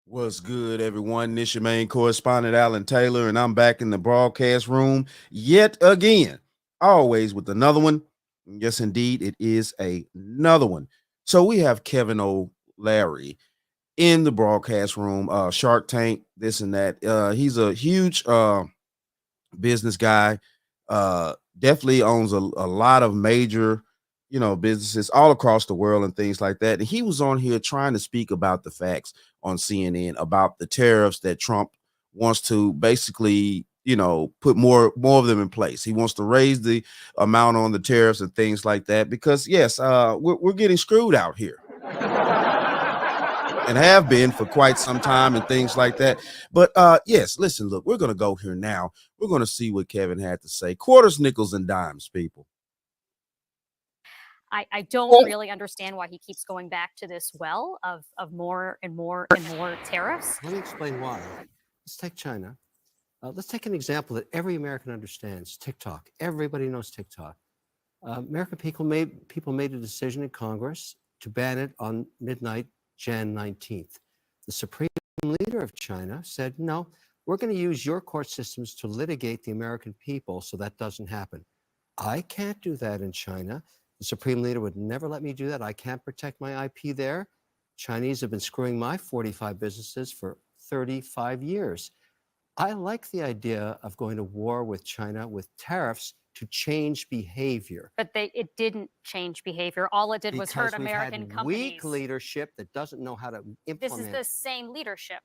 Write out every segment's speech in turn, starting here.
What's good, everyone? This your main correspondent, Alan Taylor, and I'm back in the broadcast room yet again, always with another one. Yes, indeed, it is another one. So we have Kevin O'Larry in the broadcast room, Shark Tank, this and that. He's a huge business guy. Definitely owns a lot of major, businesses all across the world and things like that. And he was on here trying to speak about the facts on CNN about the tariffs that Trump wants to basically, put more of them in place. He wants to raise the amount on the tariffs and things like that because yes, we're getting screwed out here and have been for quite some time and things like that. But yes, listen, look, we're going to go here now. We're going to see what Kevin had to say. Quarters, nickels, and dimes, people. I don't really understand why he keeps going back to this well of more and more and more tariffs. Let me explain why. Let's take China. Let's take an example that every American understands, TikTok. Everybody knows TikTok. American people made a decision in Congress to ban it on midnight, Jan 19th. The Supreme Leader of China said, no, we're going to use your court systems to litigate the American people so that doesn't happen. I can't do that in China. The Supreme Leader would never let me do that. I can't protect my IP there. Chinese have been screwing my 45 businesses for 35 years. I like the idea of going to war with China with tariffs to change behavior. But it didn't change behavior. All it did was hurt American companies. Weak leadership that doesn't know how to implement. This is the same leadership.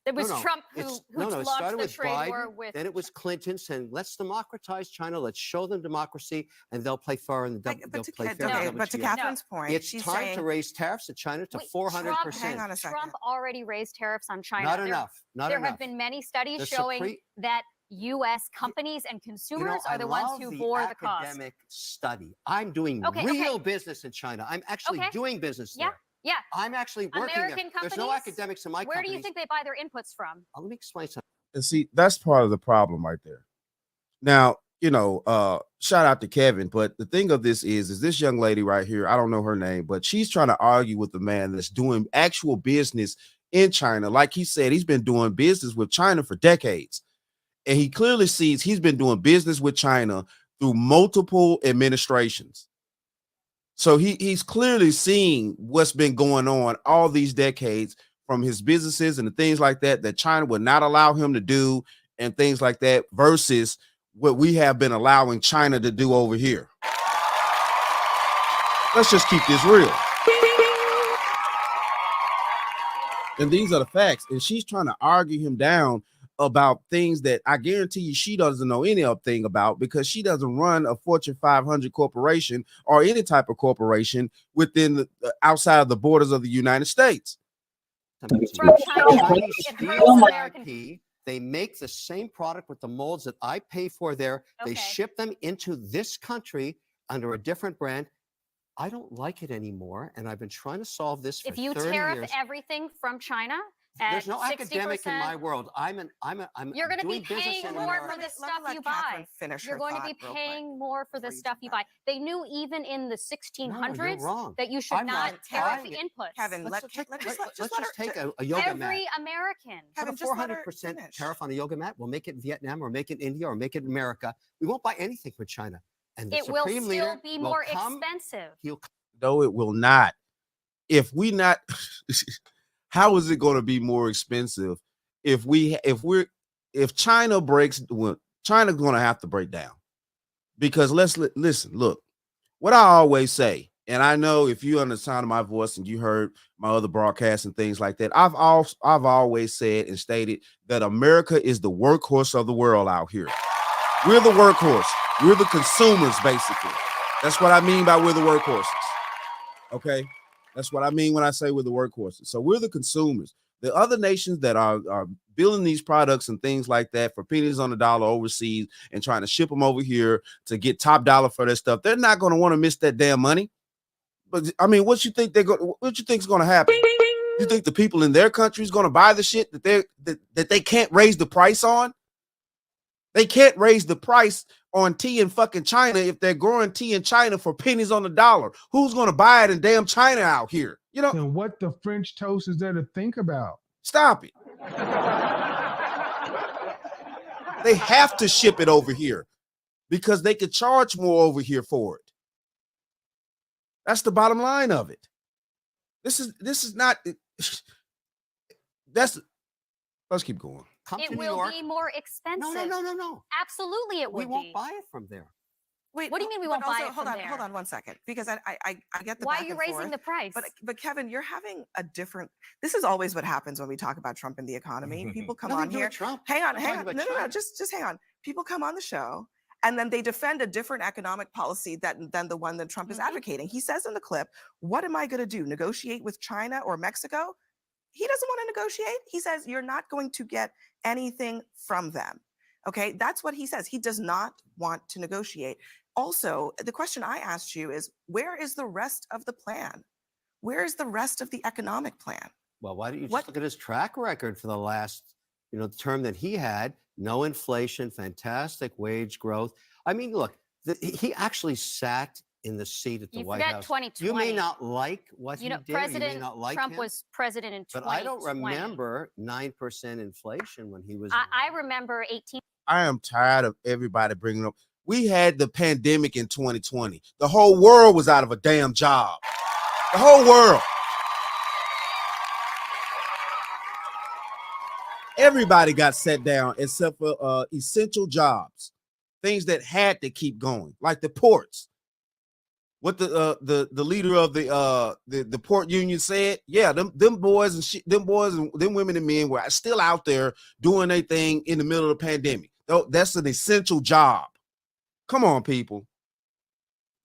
It was Trump who launched the trade war with. Then it was Clinton saying, let's democratize China, let's show them democracy, and they'll play fair and they'll play fair. Okay, but to Catherine's point, it's time to raise tariffs to China to 400%. Hang on a second. Trump already raised tariffs on China. Not enough. There have been many studies showing that U.S. companies and consumers are the ones who bore the cost. Academic study. I'm doing real business in China. I'm actually doing business there. Yeah. I'm actually working American there. There's no academics in my company. Where do you think they buy their inputs from? Let me explain something. And see, that's part of the problem right there. Now, shout out to Kevin, but the thing of this is this young lady right here, I don't know her name, but she's trying to argue with the man that's doing actual business in China. Like he said, he's been doing business with China for decades. And he clearly sees he's been doing business with China through multiple administrations. So he's clearly seeing what's been going on all these decades from his businesses and the things like that China would not allow him to do and things like that versus what we have been allowing China to do over here. Let's just keep this real. And these are the facts. And she's trying to argue him down about things that I guarantee you she doesn't know any of thing about because she doesn't run a Fortune 500 corporation or any type of corporation within the outside of the borders of the United States. They make the same product with the molds that I pay for there. They ship them into this country under a different brand. I don't like it anymore, and I've been trying to solve this for 30 years. If you tariff everything from China, there's no 60%, academic in my world. You're going to be paying more for the stuff you buy. You're going to be paying more for the stuff you buy. They knew even in the 1600s that you should not tariff the inputs. Kevin, let's just take a yoga mat. Every American. Put a 400% tariff on a yoga mat. We'll make it in Vietnam or make it in India or make it in America. We won't buy anything from China. And it will still be more expensive. No, it will not. If how is it going to be more expensive if China breaks? Well, China's going to have to break down because listen. Look, what I always say, and I know if you understand the sound of my voice and you heard my other broadcasts and things like that, I've always said and stated that America is the workhorse of the world out here. We're the workhorse. We're the consumers, basically. That's what I mean by we're the workhorses. Okay. That's what I mean when I say we're the workhorses. So we're the consumers. The other nations that are building these products and things like that for pennies on the dollar overseas and trying to ship them over here to get top dollar for their stuff, they're not going to want to miss that damn money. But I mean, what you think is going to happen? You think the people in their country is going to buy the shit that they can't raise the price on? They can't raise the price on tea in fucking China if they're growing tea in China for pennies on the dollar. Who's going to buy it in damn China out here? And what the French toast is there to think about? Stop it. They have to ship it over here because they could charge more over here for it. That's the bottom line of it. This is not. Let's keep going. It will be more expensive. No. Absolutely, it will. We won't buy it from there. Wait, what do you mean we won't buy it from there? Hold on 1 second, because I get the why back are you and raising forth, the price? But Kevin, you're having a different. This is always what happens when we talk about Trump and the economy. People come on here. Trump. Hang on. No. Just hang on. People come on the show and then they defend a different economic policy than the one that Trump is advocating. He says in the clip, "What am I going to do? Negotiate with China or Mexico?" He doesn't want to negotiate. He says you're not going to get anything from them. Okay, that's what he says. He does not want to negotiate. Also, the question I asked you is, where is the rest of the plan? Where is the rest of the economic plan? Well, why don't you just look at his track record for the last, term that he had? No inflation, fantastic wage growth. I mean, look, he actually sat in the seat at the White House. 2020. You may not like what he did. President you may not like Trump him, was president in 2020. but I don't remember 9% inflation when he was. I remember 18. I am tired of everybody bringing up. We had the pandemic in 2020. The whole world was out of a damn job. The whole world. Everybody got set down except for essential jobs, things that had to keep going, like the ports. What the leader of the port union said, yeah, them boys and them women and men were still out there doing their thing in the middle of the pandemic. That's an essential job. Come on, people.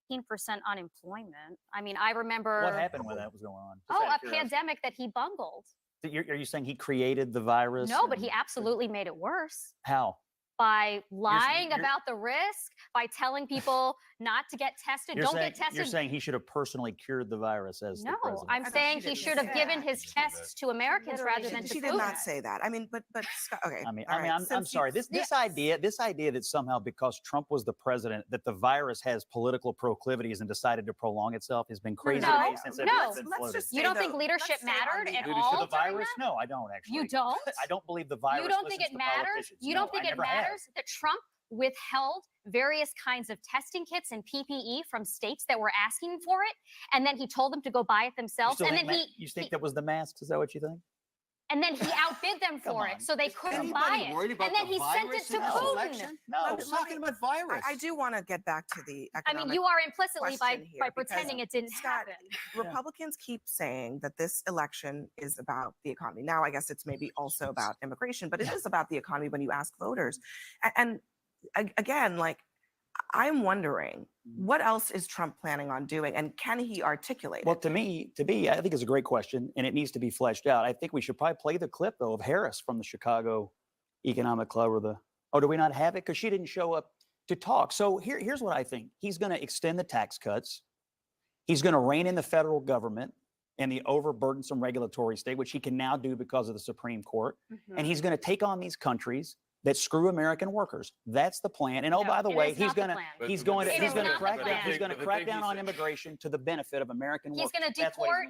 15% unemployment. I mean, I remember. What happened when that was going on? A pandemic that he bungled. Are you saying he created the virus? No, but he absolutely made it worse. How? By lying about the risk, by telling people not to get tested. Don't get tested. You're saying he should have personally cured the virus as the president. I'm saying he should have given his tests to Americans rather than to She did not say that. I mean, but Scott, okay. I'm sorry. This idea that somehow because Trump was the president that the virus has political proclivities and decided to prolong itself has been crazy since it's been floated. You don't think leadership mattered at all? The virus? No, I don't actually. You don't? I don't believe the virus. You don't think it matters? You don't think it matters that Trump withheld various kinds of testing kits and PPE from states that were asking for it, and then he told them to go buy it themselves. And then you think that was the masks? Is that what you think? And then he outbid them for it, so they couldn't buy it. And then he sent it to Putin. No, I'm talking about virus. I do want to get back to the economic. I mean, you are implicitly by pretending it didn't happen. Republicans keep saying that this election is about the economy. Now, I guess it's maybe also about immigration, but it is about the economy when you ask voters. And again, I'm wondering, what else is Trump planning on doing, and can he articulate it? Well, to me, I think it's a great question, and it needs to be fleshed out. I think we should probably play the clip, though, of Harris from the Chicago Economic Club, or do we not have it? Because she didn't show up to talk. So here's what I think. He's going to extend the tax cuts. He's going to rein in the federal government and the overburdensome regulatory state, which he can now do because of the Supreme Court. And he's going to take on these countries that screw American workers. That's the plan. And by the way, he's going to crack down on immigration to the benefit of American workers.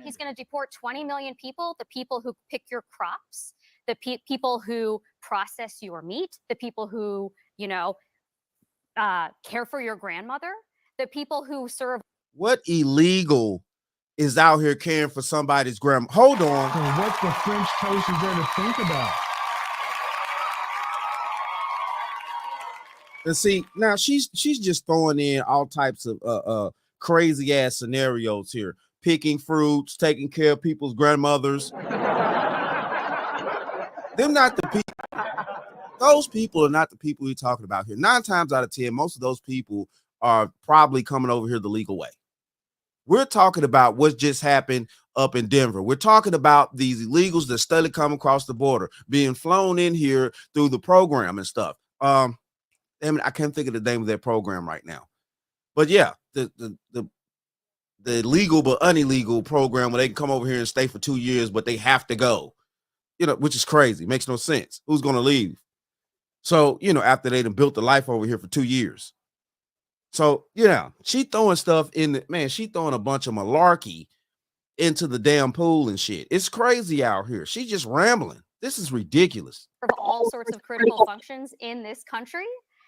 He's going to deport 20 million people, the people who pick your crops, the people who process your meat, the people who, care for your grandmother, the people who serve. What illegal is out here caring for somebody's grandma? Hold on. So what the French toast is there to think about? And see, now she's just throwing in all types of crazy ass scenarios here. Picking fruits, taking care of people's grandmothers. Them not the people. Those people are not the people we're talking about here. 9 times out of 10, most of those people are probably coming over here the legal way. We're talking about what just happened up in Denver. We're talking about these illegals that steadily come across the border, being flown in here through the program and stuff. I can't think of the name of their program right now, but yeah, the legal but unillegal program where they can come over here and stay for 2 years, but they have to go, which is crazy. Makes no sense. Who's going to leave? So, after they done built a life over here for 2 years. So, she throwing stuff in she throwing a bunch of malarkey into the damn pool and shit. It's crazy out here. She's just rambling. This is ridiculous. Of all sorts of critical functions in this country,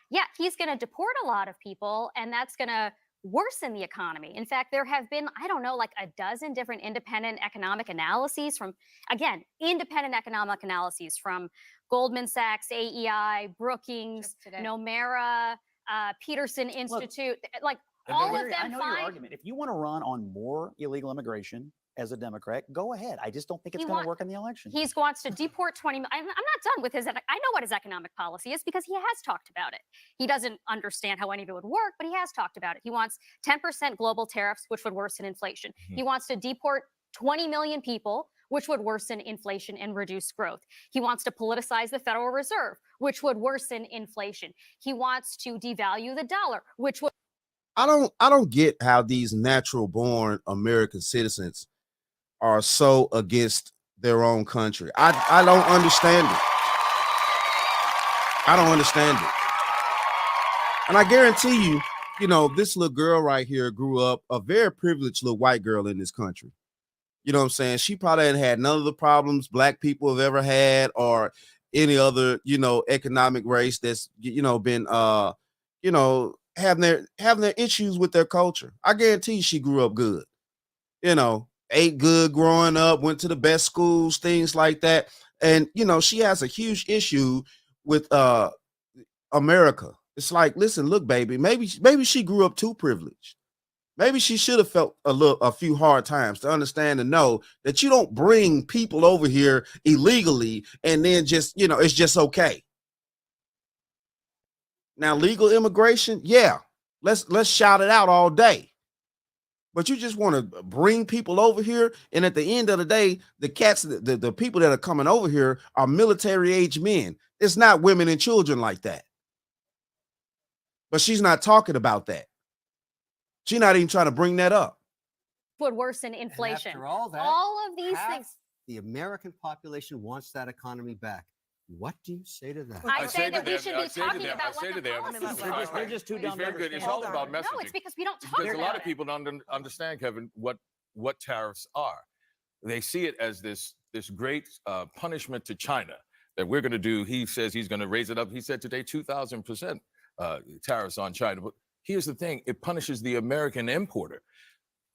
yeah, he's going to deport a lot of people, and that's going to worsen the economy. In fact, there have been, I don't know, like a dozen different independent economic analyses from, again, independent economic analyses from Goldman Sachs, AEI, Brookings, Nomura, Peterson Institute, like all of them. I know your argument. If you want to run on more illegal immigration as a Democrat, go ahead. I just don't think it's going to work in the election. He wants to deport 20 million. I'm not done with his. I know what his economic policy is because he has talked about it. He doesn't understand how any of it would work, but he has talked about it. He wants 10% global tariffs, which would worsen inflation. He wants to deport 20 million people, which would worsen inflation and reduce growth. He wants to politicize the Federal Reserve, which would worsen inflation. He wants to devalue the dollar, which would. I don't get how these natural born American citizens are so against their own country. I don't understand it. I don't understand it. And I guarantee you, you know, this little girl right here grew up a very privileged little white girl in this country. You know what I'm saying? She probably hadn't had none of the problems black people have ever had, or any other, you know, economic race that's, you know, been you know, having their issues with their culture. I guarantee you she grew up good. You know, ate good growing up, went to the best schools, things like that. And, you know, she has a huge issue with America. It's like, listen, look, baby, maybe she grew up too privileged. Maybe she should have felt a few hard times to understand and know that you don't bring people over here illegally and then just, you know, it's just okay. Now, legal immigration, yeah, let's shout it out all day. But you just want to bring people over here, and at the end of the day, the people that are coming over here are military-age men. It's not women and children like that. But she's not talking about that. She's not even trying to bring that up. Would worsen inflation. After all that, all of these things. The American population wants that economy back. What do you say to that? I say that we should be talking about what the policies are. They're just too dumb. Very good. It's all about messaging. No, it's because we don't talk Because about a lot of it. people don't understand, Kevin, what tariffs are. They see it as this great punishment to China that we're going to do. He says he's going to raise it up. He said today 2,000% tariffs on China. But here's the thing: it punishes the American importer.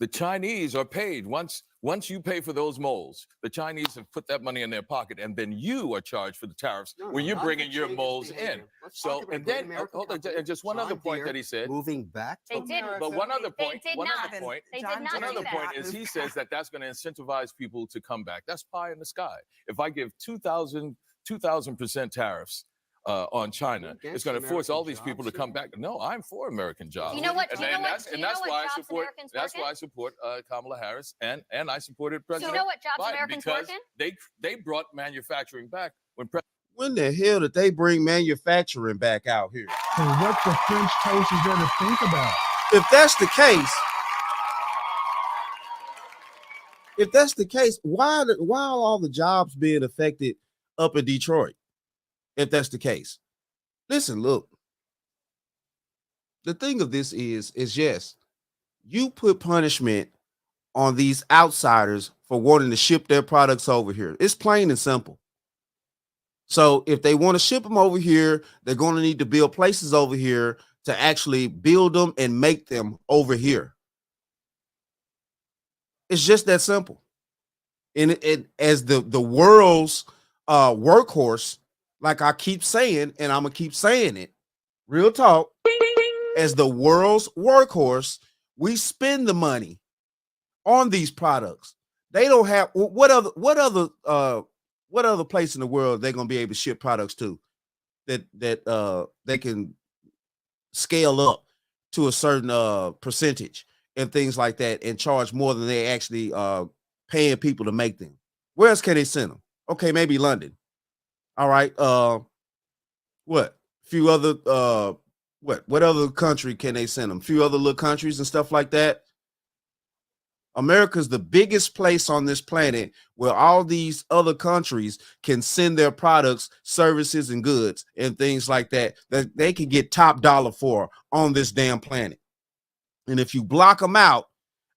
The Chinese are paid. Once you pay for those molds, the Chinese have put that money in their pocket, and then you are charged for the tariffs when you're bringing your molds in. So, and then hold on, and just one other point that he said. Moving back. They didn't. But one other point. They did One not. other point. They did not Another do point that. is he says that that's going to incentivize people to come back. That's pie in the sky. If I give 2,000% tariffs on China, it's going to force all these people to come back. No, I'm for American jobs. You know what? And Do you know what? that's Do you know what why I jobs support. Americans That's work why in? I support Kamala Harris, and I supported Do President you know what jobs Biden Americans because work in? they brought manufacturing back When the hell did they bring manufacturing back out here? And what the French toast is there to think about? If that's the case, why are all the jobs being affected up in Detroit? If that's the case, listen, look. The thing of this is yes, you put punishment on these outsiders for wanting to ship their products over here. It's plain and simple. So if they want to ship them over here, they're going to need to build places over here to actually build them and make them over here. It's just that simple. And it as the world's workhorse, like I keep saying, and I'm gonna keep saying it, real talk, as the world's workhorse, we spend the money on these products. They don't have what other place in the world they're gonna be able to ship products to that they can scale up to a certain percentage and things like that and charge more than they actually paying people to make them. Where else can they send them? Okay, maybe London. All right. What? Few other what other country can they send them? Few other little countries and stuff like that. America's the biggest place on this planet where all these other countries can send their products, services, and goods and things like that they can get top dollar for on this damn planet. And if you block them out,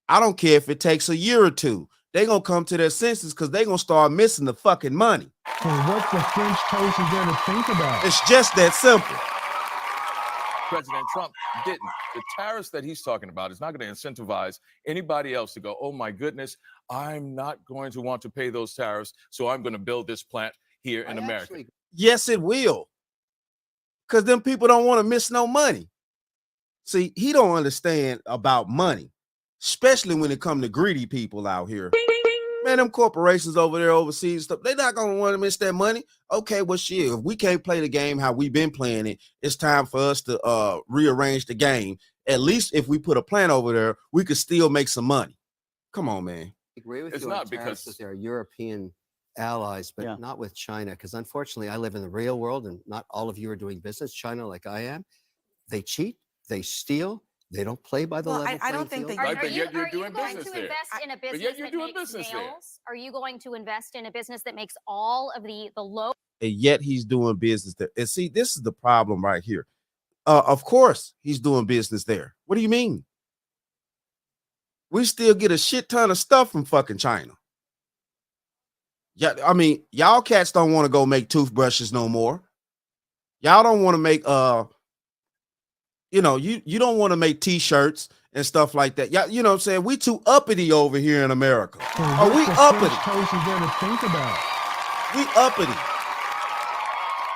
I don't care if it takes a year or two. they're going to come to their senses because they're going to start missing the fucking money. So what the French toast is there to think about? It's just that simple. President Trump didn't. The tariffs that he's talking about is not going to incentivize anybody else to go, oh my goodness, I'm not going to want to pay those tariffs, so I'm going to build this plant here in America. Yes, it will. Because them people don't want to miss no money. See, he don't understand about money, especially when it comes to greedy people out here. Man, them corporations over there overseas stuff, they're not going to want to miss that money. Okay, well, shit, if we can't play the game how we've been playing it, it's time for us to rearrange the game. At least if we put a plant over there, we could still make some money. Come on, man. I agree with It's you not on tariffs because- with our European allies, but Yeah. not with China. Because unfortunately, I live in the real world, and not all of you are doing business China like I am. They cheat, they steal, they don't play by the Well, level I don't playing think field. they- Right, but yet you're are doing you going business to there. invest in a But business yet you're that doing makes business there. nails? Are you going to invest in a business that makes all of the low? And yet he's doing business there. And see, this is the problem right here. Of course, he's doing business there. What do you mean? We still get a shit ton of stuff from fucking China. Yeah, I mean, y'all cats don't want to go make toothbrushes no more. Y'all don't want to make you don't want to make t-shirts and stuff like that. Yeah, you know what I'm saying? We too uppity over here in America. So Are what we the uppity? French toast is there to think about? We uppity.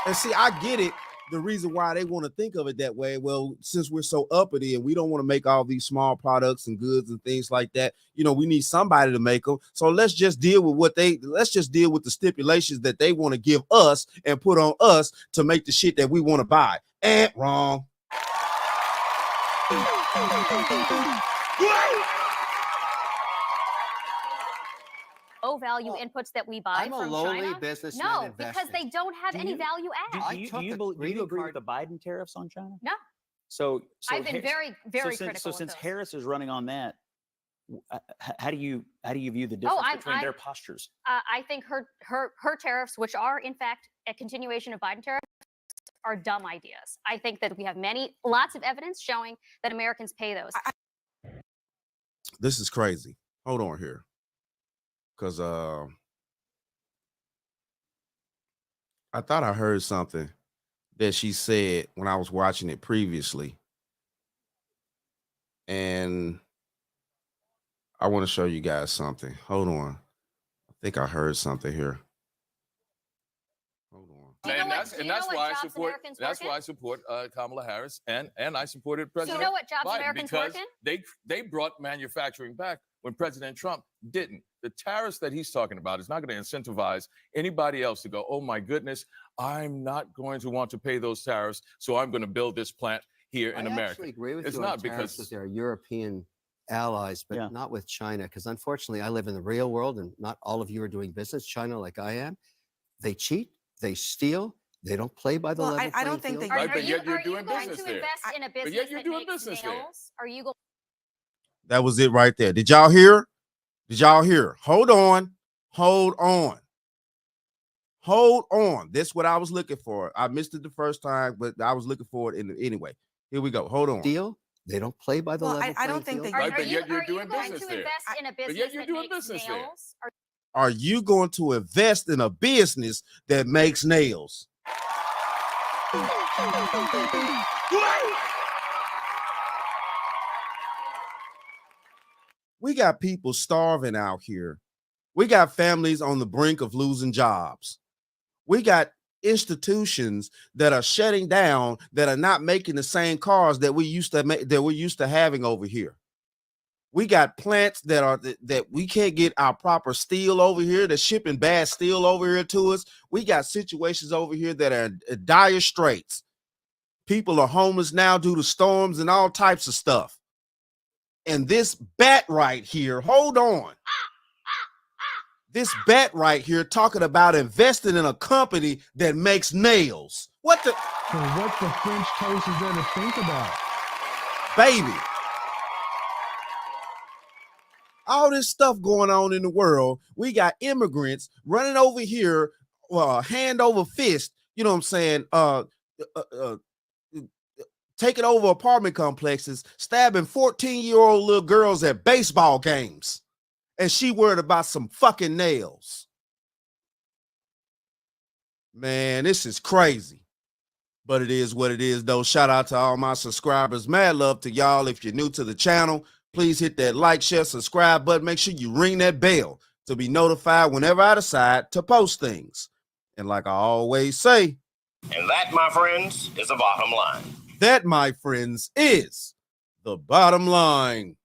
And see, I get it. The reason why they want to think of it that way, well, since we're so uppity and we don't want to make all these small products and goods and things like that, we need somebody to make them. So let's just deal with the stipulations that they want to give us and put on us to make the shit that we want to buy. And wrong. low value Well, inputs that we buy I'm a from lowly China? businessman No, because investing. they don't have Do any you- value Do, add. I do you, took do you, a bel- do greeting you agree card- with the Biden tariffs on China? No. So I've been Har- very so critical. since of those. Harris is running on that, how do you view the difference between their postures? I think her tariffs, which are in fact a continuation of Biden tariffs, are dumb ideas. I think that we have lots of evidence showing that Americans pay those. This is crazy. Hold on here. Because I thought I heard something that she said when I was watching it previously. And I want to show you guys something. Hold on. I think I heard something here. Hold on. Do you know what- do you know what jobs Americans That's work why in? I support Kamala Harris and I supported Do you President know what jobs Biden Americans because work in? they brought manufacturing back when President Trump didn't. The tariffs that he's talking about is not going to incentivize anybody else to go, oh my goodness, I'm not going to want to pay those tariffs, so I'm going to build this plant here in I America. actually agree with It's you on not tariffs because- with our European allies, but Yeah. not with China. Because unfortunately, I live in the real world, and not all of you are doing business China like I am. They cheat, they steal, they don't play by the Well, level I playing don't think field. they- Right, but yet you're doing going business to there. invest in a But business yet you're that doing makes business there. nails? Are you going? That was it right there. Did y'all hear? Did y'all hear? Hold on. Hold on. Hold on. That's what I was looking for. I missed it the first time, but I was looking for it anyway. Here we go. Hold on. Steal, they don't play by the Well, level I don't playing think field. they- Right, but yet you're are doing you going business to there. invest in a But business yet you're that doing makes business there. nails? Are you going to invest in a business that makes nails? We got people starving out here. We got families on the brink of losing jobs. We got institutions that are shutting down, that are not making the same cars that we used to having over here. We got plants that we can't get our proper steel over here. They're shipping bad steel over here to us. We got situations over here that are in dire straits. People are homeless now due to storms and all types of stuff. And this bat right here, hold on. This bat right here talking about investing in a company that makes nails. What the? So what the French toast is there to think about? Baby. All this stuff going on in the world. We got immigrants running over here, hand over fist, you know what I'm saying? Taking over apartment complexes, stabbing 14-year-old little girls at baseball games. and she worried about some fucking nails. Man, this is crazy. But it is what it is, though. Shout out to all my subscribers. Mad love to y'all. If you're new to the channel, please hit that like, share, subscribe button. Make sure you ring that bell to be notified whenever I decide to post things. And like I always say, and that, my friends, is the bottom line. That, my friends, is the bottom line.